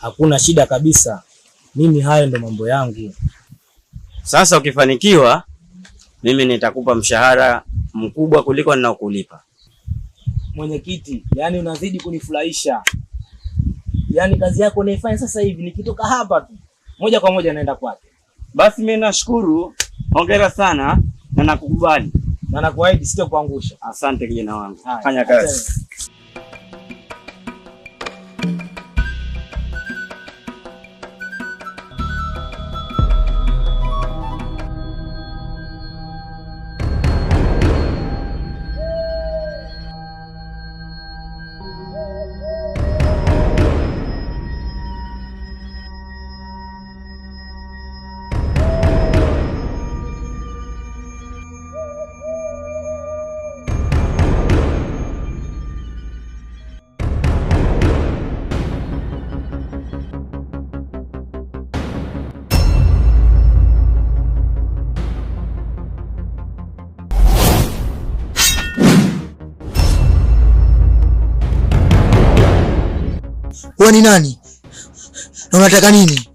Hakuna shida kabisa, mimi hayo ndo mambo yangu. Sasa ukifanikiwa, mimi nitakupa mshahara mkubwa kuliko ninaokulipa. Mwenyekiti, yani unazidi kunifurahisha. Yani kazi yako unaifanya sasa hivi, nikitoka hapa tu moja kwa moja naenda kwake. Basi mimi nashukuru, hongera sana na nakukubali. Na nakuahidi sitakuangusha. Asante kijana wangu. Fanya kazi. Wewe ni nani? Na unataka nini?